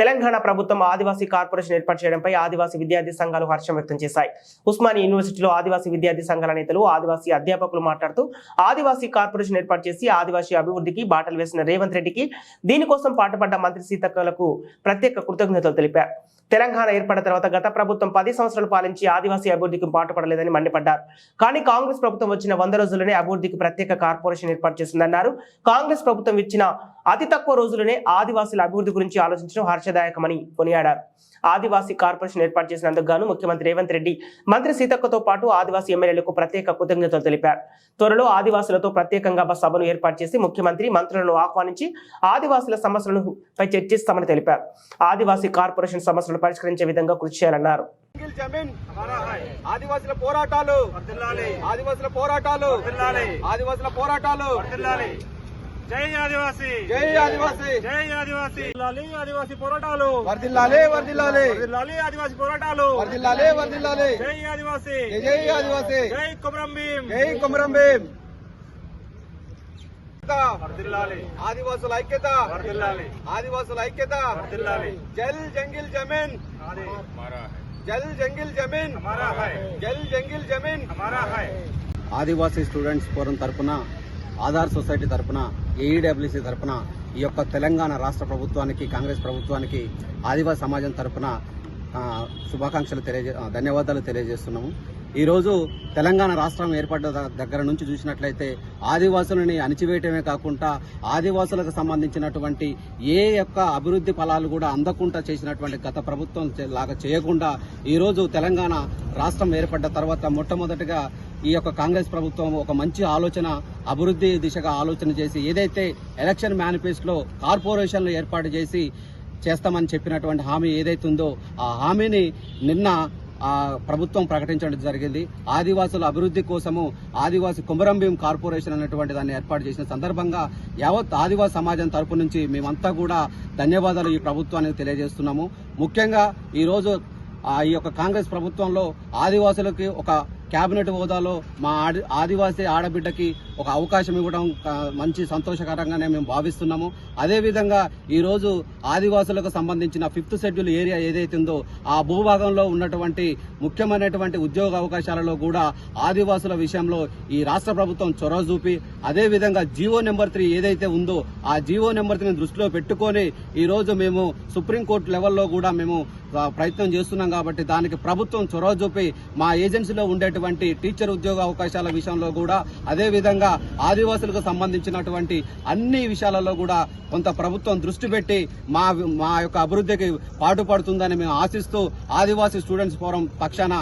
తెలంగాణ ప్రభుత్వం ఆదివాసీ కార్పొరేషన్ ఏర్పాటు చేయడంపై ఆదివాసీ విద్యార్థి సంఘాలు హర్షం వ్యక్తం చేశాయి. ఉస్మానియా యూనివర్సిటీలో ఆదివాసీ విద్యార్థి సంఘాల నేతలు, ఆదివాసీ అధ్యాపకులు మాట్లాడుతూ ఆదివాసీ కార్పొరేషన్ ఏర్పాటు చేసి ఆదివాసీ అభివృద్ధికి బాటలు వేసిన రేవంత్ రెడ్డికి, దీనికోసం పాటుపడ్డ మంత్రి సీతక్కలకు ప్రత్యేక కృతజ్ఞతలు తెలిపారు. తెలంగాణ ఏర్పడిన తర్వాత గత ప్రభుత్వం 10 సంవత్సరాలు పాలించి ఆదివాసీ అభివృద్ధికి పాటుపడలేదని మండిపడ్డారు. కానీ కాంగ్రెస్ ప్రభుత్వం వచ్చిన 100 రోజుల్లోనే అభివృద్ధికి ప్రత్యేక కార్పొరేషన్ ఏర్పాటు చేసిందన్నారు. కాంగ్రెస్ ప్రభుత్వం ఇచ్చిన అతి తక్కువ రోజుల్లోనే ఆదివాసీల అభివృద్ధి గురించి ఆలోచించడం హర్షదాయకమని కొనియాడారు. ఆదివాసీ కార్పొరేషన్ ఏర్పాటు చేసినందుకు గాను ముఖ్యమంత్రి రేవంత్ రెడ్డి, మంత్రి సీతక్కతో పాటు ఆదివాసీ ఎమ్మెల్యేలకు ప్రత్యేక కృతజ్ఞతలు తెలిపారు. త్వరలో ఆదివాసులతో ప్రత్యేకంగా సభను ఏర్పాటు చేసి ముఖ్యమంత్రి, మంత్రులను ఆహ్వానించి ఆదివాసుల సమస్యలపై చర్చిస్తామని తెలిపారు. ఆదివాసీ కార్పొరేషన్ సమస్యలను పరిష్కరించే విధంగా కృషి చేయాలన్నారు. ఆదివాసుల పోరాటాలు ఆదివాసుల పోరాటాలు ఆదివాసుల పోరాటాలు జై ఆదివాసీ, జై ఆదివాసీ, జై ఆదివాసీ, ఆదివాసీ పోరాటాలు వర్ధిల్లాలి, వర్ధిల్లాలి, ఆదివాసీ పోరాటాలు వర్ధిల్లాలి, వర్ధిల్లాలి. జై ఆదివాసీ, జై ఆదివాసీ, జై కొమరం భీం, జై కొమరం భీం. వర్ధిల్లాలి, ఆదివాసుల ఐక్యత, వర్ధిల్లాలి, ఆదివాసుల ఐక్యత, వర్ధిల్లాలి. జల్ జంగిల్ జమీన్, జల్ జంగిల్ జమీన్, హమారా హై, జల్ జంగిల్ జమీన్ హమారా హై. ఆదివాసీ స్టూడెంట్స్ ఫోరం తరపున, ఆధార్ సొసైటీ తరపున, ఏఈడబ్ల్యూసీ తరపున ఈ యొక్క తెలంగాణ రాష్ట్ర ప్రభుత్వానికి, కాంగ్రెస్ ప్రభుత్వానికి ఆదివాసీ సమాజం తరపున శుభాకాంక్షలు ధన్యవాదాలు తెలియజేస్తున్నాము. ఈరోజు తెలంగాణ రాష్ట్రం ఏర్పడ్డ దగ్గర నుంచి చూసినట్లయితే ఆదివాసులని అణిచివేయటమే కాకుండా ఆదివాసులకు సంబంధించినటువంటి ఏ యొక్క అభివృద్ధి ఫలాలు కూడా అందకుండా చేసినటువంటి గత ప్రభుత్వం లాగా చేయకుండా ఈరోజు తెలంగాణ రాష్ట్రం ఏర్పడ్డ తర్వాత మొట్టమొదటిగా ఈ యొక్క కాంగ్రెస్ ప్రభుత్వం ఒక మంచి ఆలోచన, అభివృద్ధి దిశగా ఆలోచన చేసి ఏదైతే ఎలక్షన్ మేనిఫెస్టోలో కార్పొరేషన్లు ఏర్పాటు చేసి చేస్తామని చెప్పినటువంటి హామీ ఏదైతే ఉందో ఆ హామీని నిన్న ప్రభుత్వం ప్రకటించడం జరిగింది. ఆదివాసుల అభివృద్ధి కోసము ఆదివాసీ కొమరం భీం కార్పొరేషన్ అనేటువంటి దాన్ని ఏర్పాటు చేసిన సందర్భంగా యావత్ ఆదివాసీ సమాజం తరపు నుంచి మేమంతా కూడా ధన్యవాదాలు ఈ ప్రభుత్వానికి తెలియజేస్తున్నాము. ముఖ్యంగా ఈరోజు ఈ యొక్క కాంగ్రెస్ ప్రభుత్వంలో ఆదివాసులకి ఒక కేబినెట్ హోదాలో మా ఆదివాసీ ఆడబిడ్డకి ఒక అవకాశం ఇవ్వడం మంచి సంతోషకరంగానే మేము భావిస్తున్నాము. అదేవిధంగా ఈరోజు ఆదివాసులకు సంబంధించిన 5th షెడ్యూల్ ఏరియా ఏదైతే ఉందో ఆ భూభాగంలో ఉన్నటువంటి ముఖ్యమైనటువంటి ఉద్యోగ అవకాశాలలో కూడా ఆదివాసుల విషయంలో ఈ రాష్ట్ర ప్రభుత్వం చొరవ చూపి, అదేవిధంగా జీవో నెంబర్ 3 ఏదైతే ఉందో ఆ జీవో నెంబర్ 3ని దృష్టిలో పెట్టుకొని ఈరోజు మేము సుప్రీంకోర్టు లెవెల్లో కూడా మేము ప్రయత్నం చేస్తున్నాం. కాబట్టి దానికి ప్రభుత్వం చొరవ చూపి మా ఏజెన్సీలో ఉండేటువంటి టీచర్ ఉద్యోగ అవకాశాల విషయంలో కూడా, అదేవిధంగా ఆదివాసులకు సంబంధించినటువంటి అన్ని విషయాలలో కూడా కొంత ప్రభుత్వం దృష్టి పెట్టి మా యొక్క అభివృద్ధికి పాటుపడుతుందని మేము ఆశిస్తూ ఆదివాసీ స్టూడెంట్స్ ఫోరం పక్షాన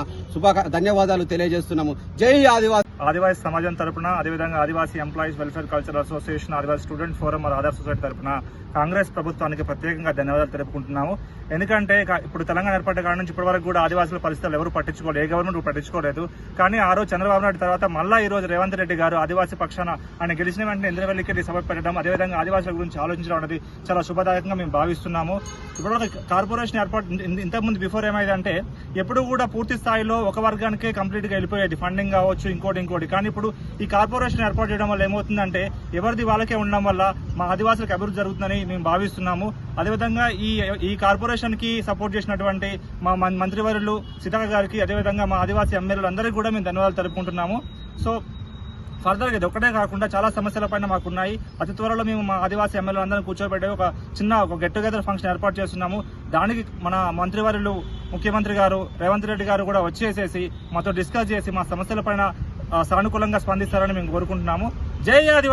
ధన్యవాదాలు తెలియజేస్తున్నాము. జై ఆదివాసీ. ఆదివాసీ సమాజం తరపున, అదేవిధంగా ఆదివాసీ ఎంప్లాయీస్ వెల్ఫేర్ కల్చరల్ అసోసియేషన్, ఆదివాసీ స్టూడెంట్ ఫోరం మరియు ఆధార్ సొసైటీ తరపున కాంగ్రెస్ ప్రభుత్వానికి ప్రత్యేకంగా ధన్యవాదాలు తెలుపుకుంటున్నాము. ఎందుకంటే ఇప్పుడు తెలంగాణ ఏర్పడ్డ కాడ నుంచి ఇప్పటి వరకు కూడా ఆదివాసుల పరిస్థితులు ఎవరు పట్టించుకోలేదు, ఏ గవర్నమెంట్ పట్టించుకోలేదు. కానీ ఆ రోజు చంద్రబాబు నాయుడు తర్వాత మళ్ళా ఈ రోజు రేవంత్ రెడ్డి గారు ఆదివాసీ పక్షాన ఆయన గెలిచిన వెంటనే ఇంద్రవెల్లికి సభ పెట్టడం, అదేవిధంగా ఆదివాసుల గురించి ఆలోచించడం అనేది చాలా శుభదాయకంగా మేము భావిస్తున్నాము. ఇప్పుడు కార్పొరేషన్ ఏర్పాటు ఇంతకుముందు బిఫోర్ ఏమైందంటే ఎప్పుడు కూడా పూర్తి స్థాయిలో ఒక వర్గానికే కంప్లీట్ గా వెళ్ళిపోయేది, ఫండింగ్ కావచ్చు, ఇంకోటి. కానీ ఇప్పుడు ఈ కార్పొరేషన్ ఏర్పాటు చేయడం వల్ల ఏమవుతుందంటే ఎవరిది వాళ్ళకే ఉండడం వల్ల మా ఆదివాసులకు అభివృద్ధి జరుగుతుందని మేము భావిస్తున్నాము. అదేవిధంగా ఈ కార్పొరేషన్ కి సపోర్ట్ చేసినటువంటి మా మంత్రివర్యులు సీతక్క గారికి, అదేవిధంగా మా ఆదివాసీ ఎమ్మెల్యేలు అందరికీ కూడా మేము ధన్యవాదాలు తెలుపుకుంటున్నాము. సో ఫర్దర్గా ఇది ఒక్కటే కాకుండా చాలా సమస్యల పైన మాకున్నాయి. అతి త్వరలో మేము మా ఆదివాసీ ఎమ్మెల్యేలు అందరినీ కూర్చోబెట్టి ఒక గెట్ టుగెదర్ ఫంక్షన్ ఏర్పాటు చేస్తున్నాము. దానికి మన మంత్రివర్యులు ముఖ్యమంత్రి గారు రేవంత్ రెడ్డి గారు కూడా వచ్చేసేసి మాతో డిస్కస్ చేసి మా సమస్యల పైన సానుకూలంగా స్పందిస్తారని మేము కోరుకుంటున్నాము. జై ఆదివాసీ.